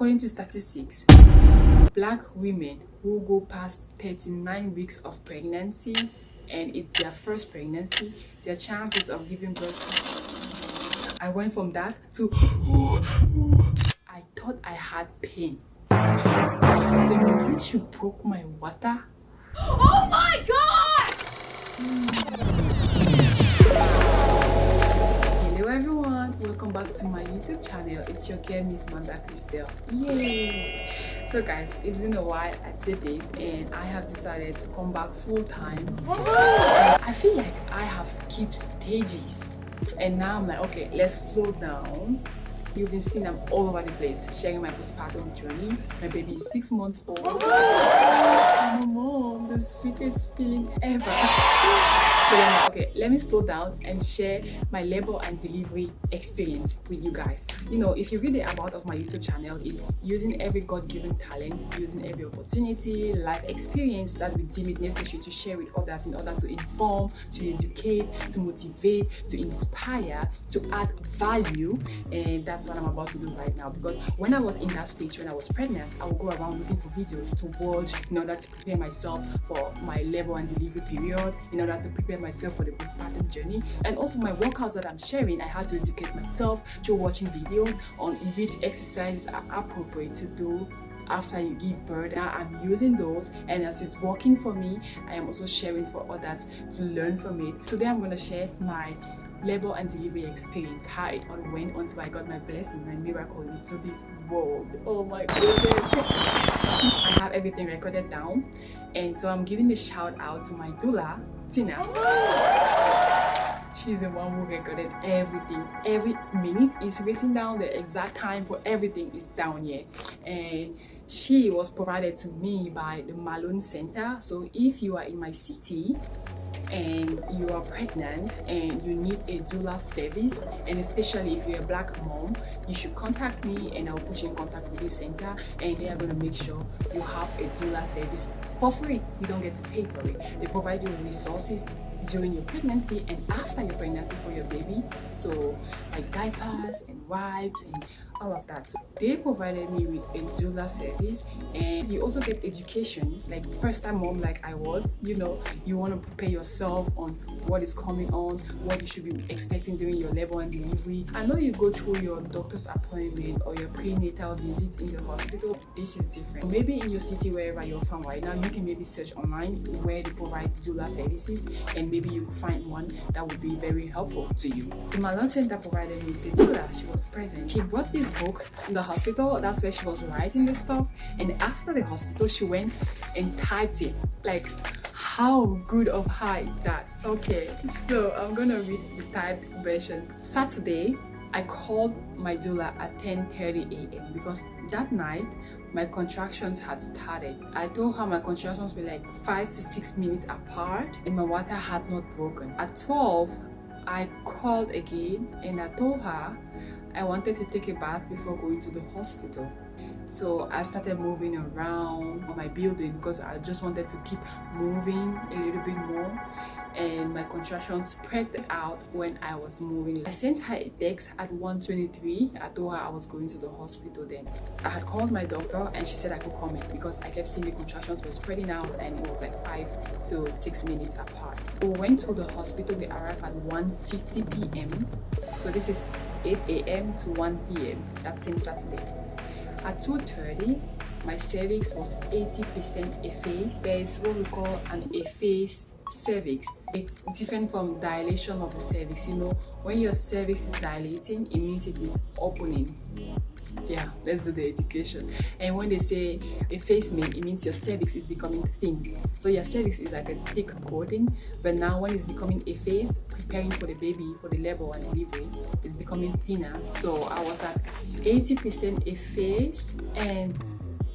According to statistics, Black women who go past 39 weeks of pregnancy and it's their first pregnancy, their chances of giving birth. I went from that to I thought I had pain. The minute she broke my water. Oh my god! Hello everyone, welcome back to my YouTube channel. It's your girl Miss Manda Christel. Yay! So guys, it's been a while I did this and I have decided to come back full time. I feel like I have skipped stages and now I'm like, okay, let's slow down. You've been seeing I'm all over the place, sharing my postpartum journey. My baby is 6 months old. I'm a mom, the sweetest feeling ever. So then, okay, let me slow down and share my labor and delivery experience with you guys. You know, if you read the about of my YouTube channel, is using every God-given talent, using every opportunity, life experience that we deem it necessary to share with others in order to inform, to educate, to motivate, to inspire, to add value. And that's what I'm about to do right now, because when I was in that stage, when I was pregnant, I would go around looking for videos to watch in order to prepare myself for my labor and delivery period, in order to prepare myself for the postpartum journey. And also my workouts that I'm sharing, I had to educate myself through watching videos on which exercises are appropriate to do after you give birth. Now I'm using those, and as it's working for me, I am also sharing for others to learn from it. Today I'm going to share my labor and delivery experience, how it all went until I got my blessing, my miracle into this world. Oh my goodness. I have everything recorded down, and so I'm giving a shout out to my doula, Tina. She's the one who recorded everything. Every minute is written down, the exact time for everything is down here. And she was provided to me by the Malone Center. So if you are in my city and you are pregnant and you need a doula service, and especially if you're a Black mom, you should contact me and I'll put you in contact with this center, and they are going to make sure you have a doula service for free. You don't get to pay for it. They provide you with resources during your pregnancy and after your pregnancy for your baby, so like diapers and wipes and all of that. So they provided me with a doula service, and you also get education. Like first time mom like I was, you know, you want to prepare yourself on what is coming on, what you should be expecting during your labor and delivery. I know you go through your doctor's appointment or your prenatal visit in the hospital. This is different. Maybe in your city, wherever you're from right now, you can maybe search online where they provide doula services, and maybe you find one that would be very helpful to you. The Malone Center provided me with the doula. She was present. She brought this book in the hospital. That's where she was writing the stuff, and after the hospital she went and typed it. Like, how good of her is that? Okay, so I'm gonna read the typed version. Saturday, I called my doula at 10:30 a.m. because that night my contractions had started. I told her my contractions were like 5 to 6 minutes apart and my water had not broken. At 12, I called again and I told her I wanted to take a bath before going to the hospital. So I started moving around my building because I just wanted to keep moving a little bit more, and my contractions spread out when I was moving. I sent her a text at 1:23. I told her I was going to the hospital then. I had called my doctor and she said I could come in because I kept seeing the contractions were spreading out and it was like 5 to 6 minutes apart. We went to the hospital. We arrived at 1:50 p.m. So this is 8 a.m. to 1 p.m. that same Saturday. At 2:30, my cervix was 80% effaced. There is what we call an effaced cervix. It's different from dilation of the cervix. You know, when your cervix is dilating, it means it is opening. Yeah, let's do the education. And when they say effacement, it means your cervix is becoming thin. So your cervix is like a thick coating, but now when it's becoming effaced, preparing for the baby, for the labor and delivery, it's becoming thinner. So I was at 80% effaced, and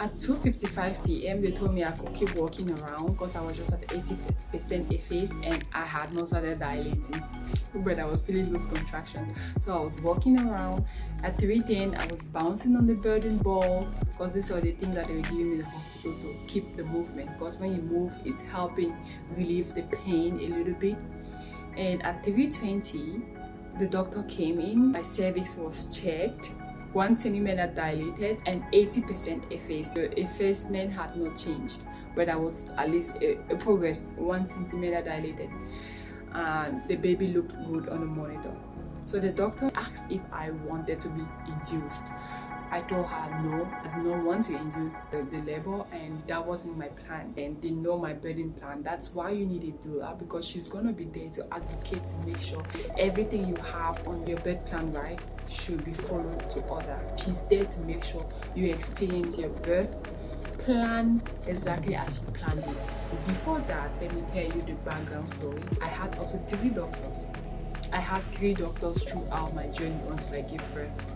at 2:55 p.m. they told me I could keep walking around because I was just at 80% effaced and I had not started dilating, but I was feeling those contractions. So I was walking around. At 3:10 I was bouncing on the burden ball because these are the things that they were giving me in the hospital to keep the movement, because when you move it's helping relieve the pain a little bit. And at 3:20 the doctor came in, my cervix was checked, 1 centimeter dilated and 80% effaced. The effacement had not changed, but I was at least a progress, 1 centimeter dilated, and the baby looked good on the monitor. So the doctor asked if I wanted to be induced. I told her no, I did not want to induce the labor, and that wasn't my plan, and they know my birthing plan. That's why you need a doula, because she's going to be there to advocate, to make sure everything you have on your birth plan, right, should be followed to order. She's there to make sure you experience your birth plan exactly as you planned it. Before that, let me tell you the background story. I had up to 3 doctors. I had 3 doctors throughout my journey until I gave birth.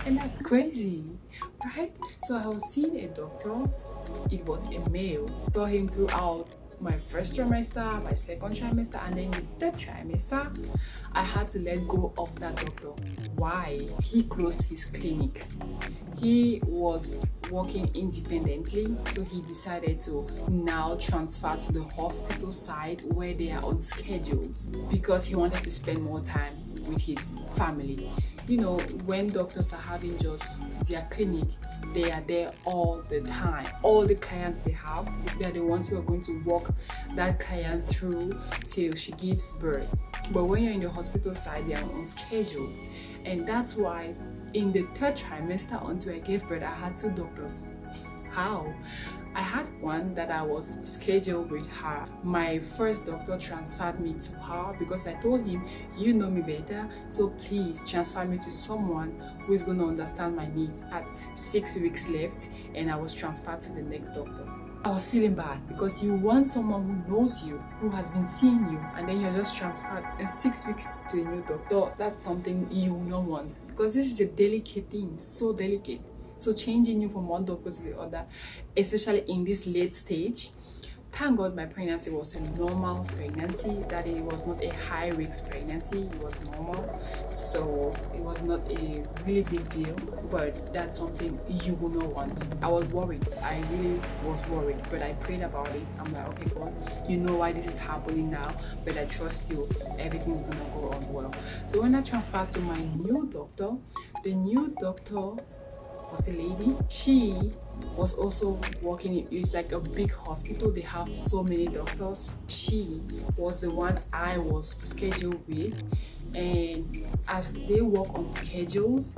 And that's crazy, right? So I was seeing a doctor. It was a male. Saw him throughout my first trimester, my second trimester, and then the 3rd trimester. I had to let go of that doctor. Why? He closed his clinic. He was working independently, so he decided to now transfer to the hospital side where they are on schedules, because he wanted to spend more time with his family. You know, when doctors are having just their clinic, they are there all the time. All the clients they have, they are the ones who are going to walk that client through till she gives birth. But when you're in the hospital side, they are on schedules. And that's why in the 3rd trimester until I gave birth, I had 2 doctors. How? I had one that I was scheduled with her. My first doctor transferred me to her because I told him, you know me better, so please transfer me to someone who is going to understand my needs. I had 6 weeks left and I was transferred to the next doctor. I was feeling bad because you want someone who knows you, who has been seeing you, and then you're just transferred in 6 weeks to a new doctor. That's something you will not want, because this is a delicate thing, so delicate. So changing you from one doctor to the other, especially in this late stage. Thank God my pregnancy was a normal pregnancy, that it was not a high risk pregnancy, it was normal. So it was not a really big deal, but that's something you will not want. I was worried, I really was worried, but I prayed about it. I'm like, okay God, you know why this is happening now, but I trust you, everything's gonna go on well. So when I transferred to my new doctor, the new doctor was a lady. She was also working it's like a big hospital, they have so many doctors. She was the one I was scheduled with, and as they work on schedules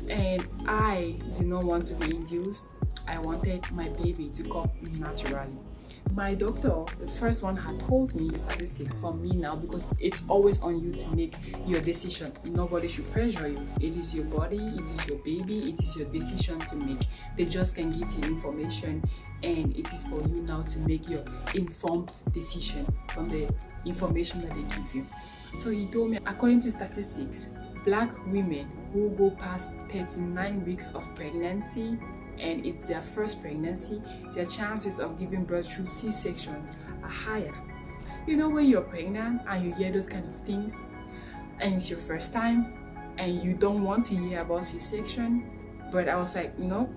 and I did not want to be induced, I wanted my baby to come naturally. My doctor, the first one, had told me the statistics for me now, because it's always on you to make your decision. Nobody should pressure you. It is your body, it is your baby, it is your decision to make. They just can give you information, and it is for you now to make your informed decision from the information that they give you. So he told me, according to statistics, Black women who go past 39 weeks of pregnancy and it's their first pregnancy, their chances of giving birth through C-sections are higher. You know, when you're pregnant and you hear those kind of things and it's your first time and you don't want to hear about C-section, but I was like, no,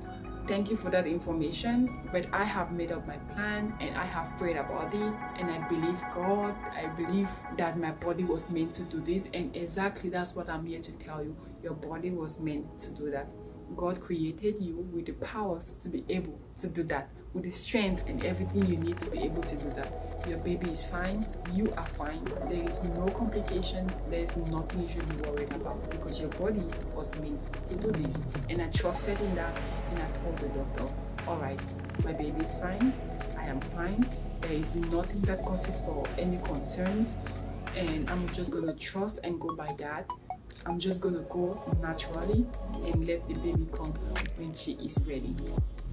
thank you for that information, but I have made up my plan and I have prayed about it, and I believe God, I believe that my body was meant to do this, and exactly that's what I'm here to tell you. Your body was meant to do that. God created you with the powers to be able to do that, with the strength and everything you need to be able to do that. Your baby is fine, you are fine, there is no complications, there is nothing you should be worried about, because your body was meant to do this. And I trusted in that, and I told the doctor, alright, my baby is fine, I am fine, there is nothing that causes for any concerns, and I'm just gonna trust and go by that. I'm just gonna go naturally and let the baby come when she is ready.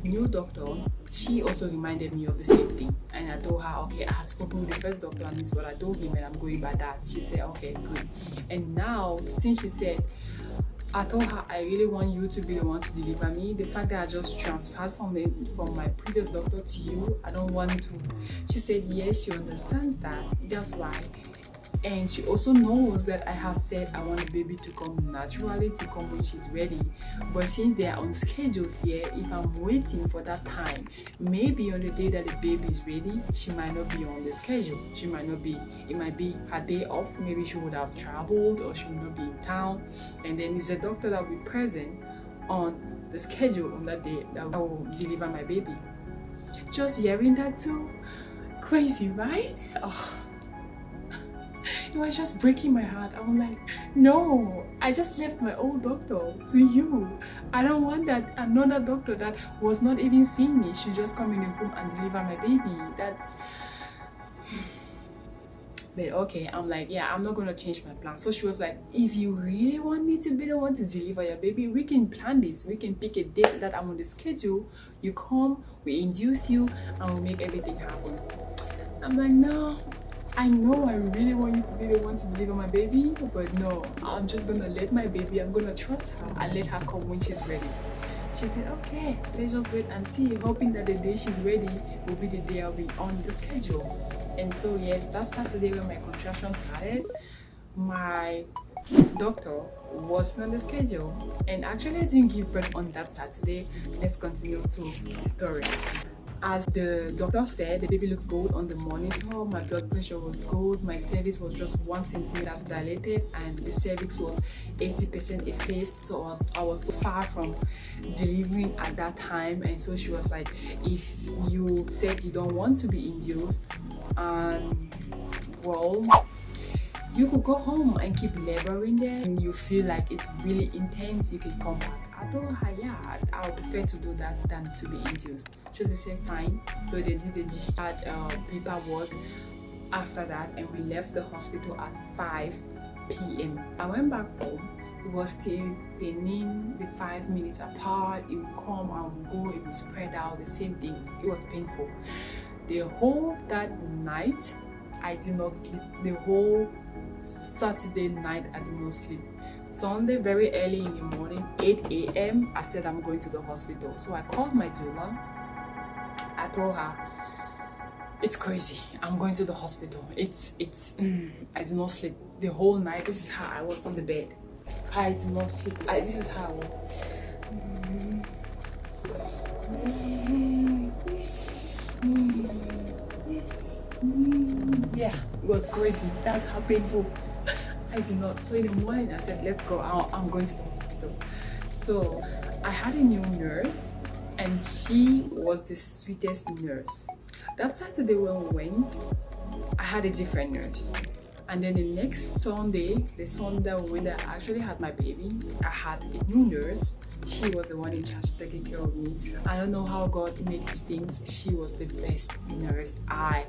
New doctor, she also reminded me of the same thing, and I told her, okay, I had spoken with the first doctor and this is what I told him, and I'm going by that. She said, okay, good. And now, since she said, I told her, I really want you to be the one to deliver me. The fact that I just transferred from my previous doctor to you, I don't want to. She said, yes, she understands that. That's why. And she also knows that I have said I want the baby to come naturally, to come when she's ready. But since they are on schedules here, if I'm waiting for that time, maybe on the day that the baby is ready, she might not be on the schedule. She might not be, it might be her day off. Maybe she would have traveled or she would not be in town. And then it's a doctor that will be present on the schedule on that day that I will deliver my baby. Just hearing that too, crazy, right? Oh, it was just breaking my heart. I'm like, no, I just left my old doctor to you. I don't want that another doctor that was not even seeing me should just come in the room and deliver my baby. That's... But okay, I'm like, yeah, I'm not gonna change my plan. So she was like, if you really want me to be the one to deliver your baby, we can plan this. We can pick a date that I'm on the schedule. You come, we induce you, and we make everything happen. I'm like, no, I know I really want you to be the one to deliver my baby, but no, I'm just gonna let my baby, I'm gonna trust her and let her come when she's ready. She said, okay, let's just wait and see, hoping that the day she's ready will be the day I'll be on the schedule. And so yes, that Saturday when my contraction started, my doctor wasn't on the schedule, and actually I didn't give birth on that Saturday. Let's continue to the story. As the doctor said, the baby looks good on the monitor, my blood pressure was good, my cervix was just 1 centimeter dilated, and the cervix was 80% effaced, so I was so far from delivering at that time. And so she was like, if you said you don't want to be induced, well, you could go home and keep laboring there, and you feel like it's really intense, you can come back. I told her, yeah, I would prefer to do that than to be induced. She said fine. So they did the discharge paperwork after that, and we left the hospital at 5 p.m. I went back home. It was still paining, the 5 minutes apart. It would come and go, it would spread out, the same thing. It was painful. The whole that night, I did not sleep. The whole Saturday night, I did not sleep. Sunday, very early in the morning, 8 a.m., I said I'm going to the hospital. So I called my doula. I told her, it's crazy, I'm going to the hospital. I did not sleep the whole night. This is how I was on the bed. I did not sleep. This is how I was. Yeah, it was crazy. That's how painful. I did not. So in the morning I said, let's go out, I'm going to the hospital. So I had a new nurse, and she was the sweetest nurse. That Saturday when we went, I had a different nurse. And then the next Sunday, the Sunday when I actually had my baby, I had a new nurse. She was the one in charge taking care of me. I don't know how God made these things. She was the best nurse. I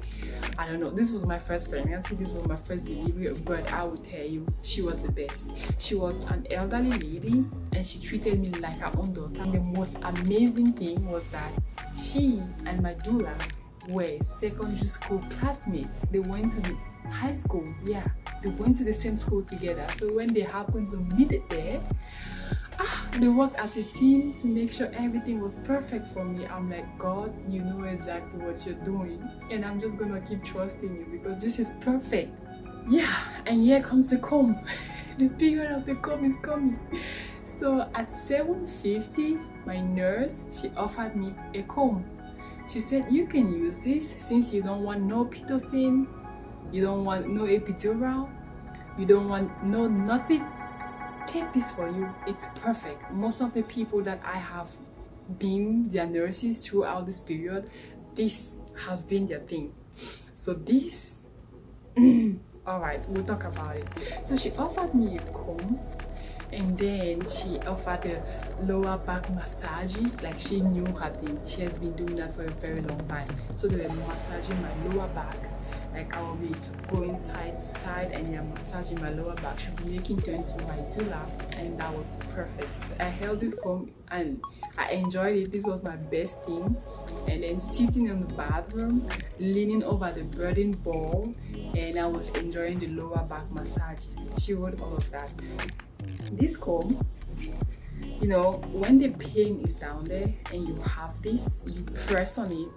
don't know. This was my first pregnancy. This was my first delivery. But I will tell you, she was the best. She was an elderly lady, and she treated me like her own daughter. And the most amazing thing was that she and my doula were secondary school classmates. They went to the high school. Yeah, they went to the same school together. So when they happened to meet it there, they worked as a team to make sure everything was perfect for me. I'm like, God, you know exactly what you're doing, and I'm just gonna keep trusting you because this is perfect. Yeah, and here comes the comb. The period of the comb is coming. So at 7:50, my nurse, she offered me a comb. She said, you can use this since you don't want no pitocin, you don't want no epidural, you don't want no nothing. Take this for you. It's perfect. Most of the people that I have been their nurses throughout this period, this has been their thing. So this, all right, we'll talk about it. So she offered me a comb, and then she offered the lower back massages. Like, she knew her thing. She has been doing that for a very long time. So they were massaging my lower back. Like, I will be going side to side, and they're massaging my lower back. She'll be making turns to my doula, and that was perfect. I held this comb and I enjoyed it. This was my best thing. And then sitting in the bathroom, leaning over the birthing ball, and I was enjoying the lower back massages. She wrote all of that. This comb, you know, when the pain is down there and you have this, you press on it.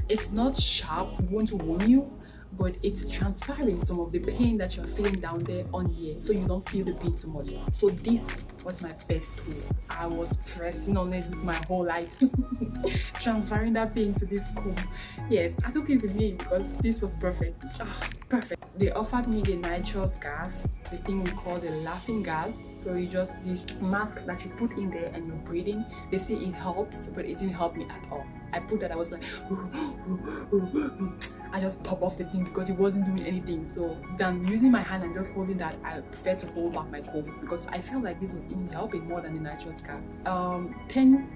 It's not sharp, it won't wound you, but it's transferring some of the pain that you're feeling down there on here, so you don't feel the pain too much. So this was my best tool. I was pressing on it with my whole life, transferring that pain to this school. Yes, I took it with me because this was perfect. Perfect. They offered me the nitrous gas, the thing we call the laughing gas. So you just this mask that you put in there and you're breathing. They say it helps, but it didn't help me at all. I put that, I was like, I just pop off the thing because it wasn't doing anything. So than using my hand and just holding that, I prefer to hold back my cold because I felt like this was even helping more than the nitrous gas. 10-20,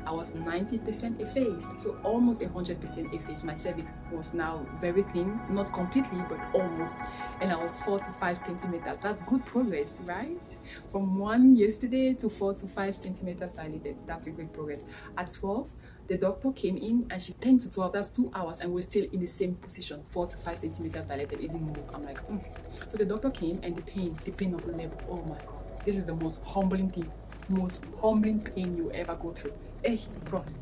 I was 90% effaced, so almost 100% effaced. My cervix was now very thin, not completely but almost, and I was 4 to 5 centimeters. That's good progress, right? From 1 yesterday to 4 to 5 centimeters dilated. That's a great progress. At 12, the doctor came in and she's 10 to 12, that's 2 hours, and we're still in the same position, 4 to 5 centimeters dilated. It didn't move. I'm like, So the doctor came, and the pain of the labor, oh my god, this is the most humbling thing, most humbling pain you ever go through. Hey god.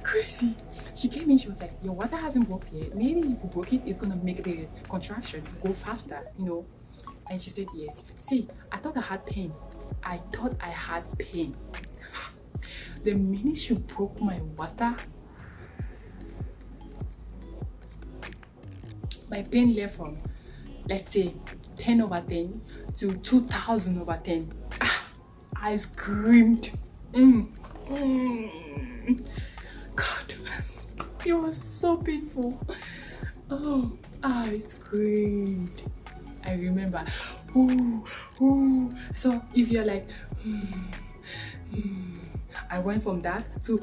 Crazy. She came in, she was like, your water hasn't broke yet, maybe if you broke it, it's gonna make the contractions go faster, you know. And she said yes. See, I thought I had pain. The minute she broke my water, my pain left from, let's say, 10 over 10 to 2000 over 10. I screamed. God, it was so painful. Oh, I screamed. I remember. So if you're like, I went from that to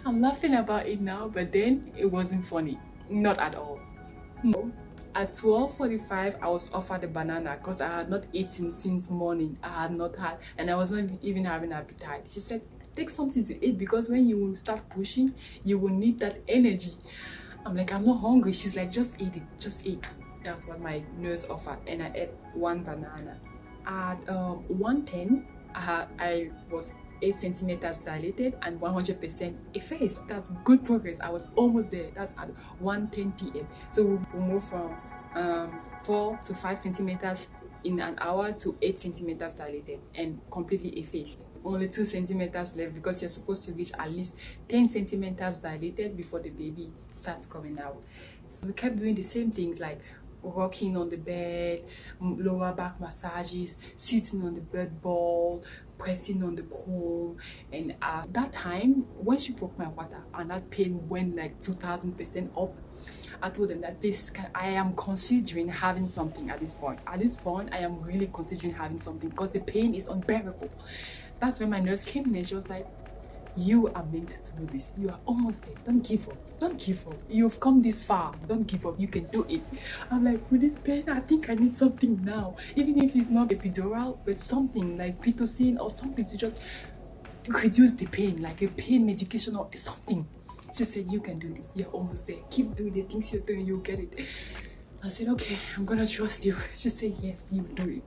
I'm laughing about it now, but then it wasn't funny, not at all. No. At 12:45, I was offered a banana because I had not eaten since morning. I had not had, and I was not even having appetite. She said, take something to eat because when you will start pushing, you will need that energy. I'm like, I'm not hungry. She's like, just eat it, just eat. That's what my nurse offered, and I ate 1 banana. At 1:10, I was 8 centimeters dilated and 100% effaced. That's good progress. I was almost there. That's at 1:10 p.m. So we moved from 4 to 5 centimeters in an hour to 8 centimeters dilated and completely effaced. Only 2 centimeters left because you're supposed to reach at least 10 centimeters dilated before the baby starts coming out. So we kept doing the same things like rocking on the bed, lower back massages, sitting on the bed ball, pressing on the comb. And at that time, when she broke my water and that pain went like 2000% up, I told them that I am considering having something at this point. At this point, I am really considering having something because the pain is unbearable. That's when my nurse came in and she was like, you are meant to do this. You are almost there. Don't give up. Don't give up. You've come this far. Don't give up. You can do it. I'm like, with this pain, I think I need something now. Even if it's not epidural, but something like pitocin or something to just reduce the pain, like a pain medication or something. She said, you can do this. You're almost there. Keep doing the things you're doing. You'll get it. I said, okay, I'm gonna trust you. She said, yes, you do it.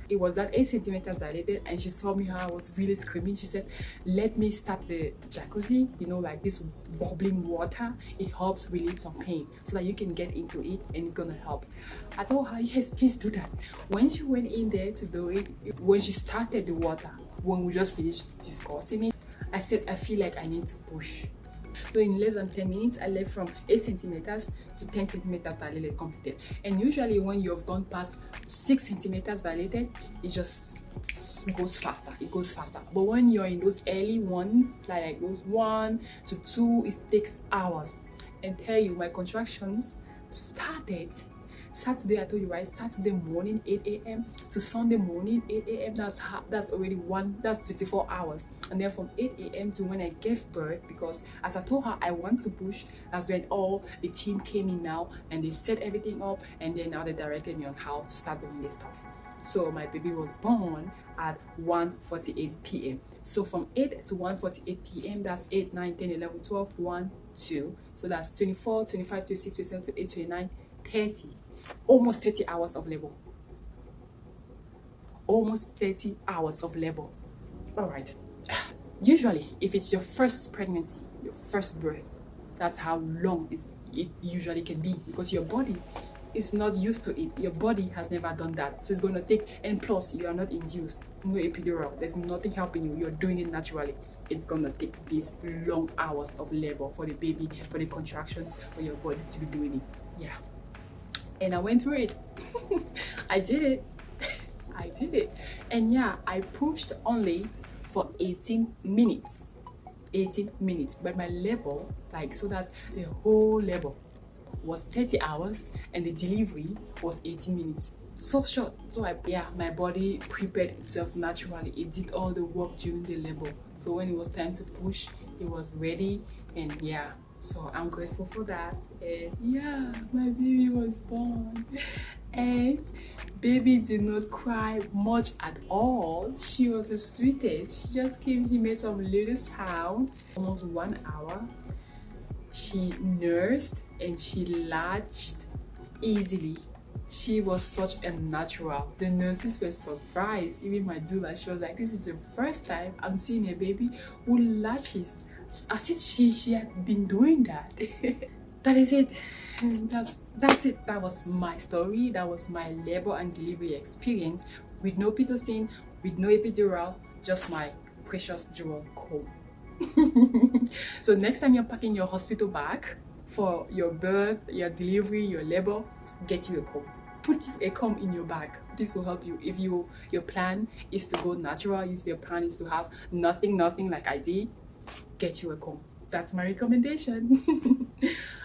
It was at 8 centimeters dilated, and she saw me how I was really screaming. She said, let me start the jacuzzi, you know, like this bubbling water. It helps relieve some pain so that you can get into it and it's gonna help. I told her, yes, please do that. When she went in there to do it, when she started the water, when we just finished discussing it, I said, I feel like I need to push. So in less than 10 minutes, I left from 8 centimeters to 10 centimeters dilated completed. And usually when you have gone past 6 centimeters dilated, it just goes faster. It goes faster. But when you're in those early ones, like those 1 to 2, it takes hours. And tell you, my contractions started Saturday, I told you, right? Saturday morning 8 a.m. to Sunday morning 8 a.m. That's already that's 24 hours. And then from 8 a.m. to when I gave birth, because as I told her I want to push, that's when all the team came in now and they set everything up, and then now they directed me on how to start doing this stuff. So my baby was born at 1:48 p.m. So from 8 to 1:48 p.m. that's 8, 9, 10, 11, 12, 1, 2. So that's 24, 25, 26, 27, 28, 29, 30. Almost 30 hours of labor. Almost 30 hours of labor. All right. Usually, if it's your first pregnancy, your first birth, that's how long it usually can be, because your body is not used to it. Your body has never done that, so it's going to take. And plus, you are not induced, no epidural, there's nothing helping you, you're doing it naturally. It's gonna take these long hours of labor for the baby, for the contractions, for your body to be doing it. Yeah, and I went through it. I did it. I did it. And yeah, I pushed only for 18 minutes. 18 minutes, but my labor, like, so that's the whole labor was 30 hours and the delivery was 18 minutes. So short. So my body prepared itself naturally. It did all the work during the labor, so when it was time to push, it was ready. And yeah, so I'm grateful for that. And yeah, my baby was born. And baby did not cry much at all. She was the sweetest. She just came, she made some little sounds. Almost 1 hour. She nursed and she latched easily. She was such a natural. The nurses were surprised. Even my doula, she was like, this is the first time I'm seeing a baby who latches, as if she had been doing that. That is it. That's it. That was my story. That was my labor and delivery experience, with no pitocin, with no epidural, just my precious jewel comb. So next time you're packing your hospital bag for your birth, your delivery, your labor, get you a comb. Put a comb in your bag. This will help you. If your plan is to go natural, if your plan is to have nothing like I did, get you a comb. That's my recommendation.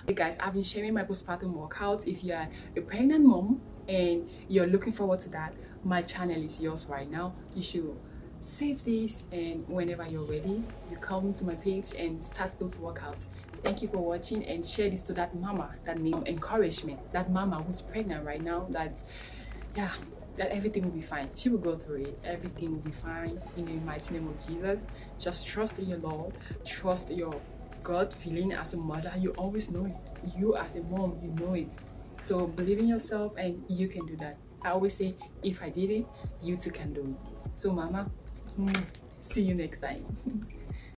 Hey guys, I've been sharing my postpartum workouts. If you are a pregnant mom and you're looking forward to that, my channel is yours right now. You should save this, and whenever you're ready, you come to my page and start those workouts. Thank you for watching, and share this to that mama that needs encouragement, that mama who's pregnant right now, that everything will be fine. She will go through it. Everything will be fine in the mighty name of Jesus. Just trust in your Lord. Trust your gut feeling. As a mother, you always know it. You as a mom, you know it. So believe in yourself and you can do that. I always say, if I did it, you too can do it. So mama, see you next time.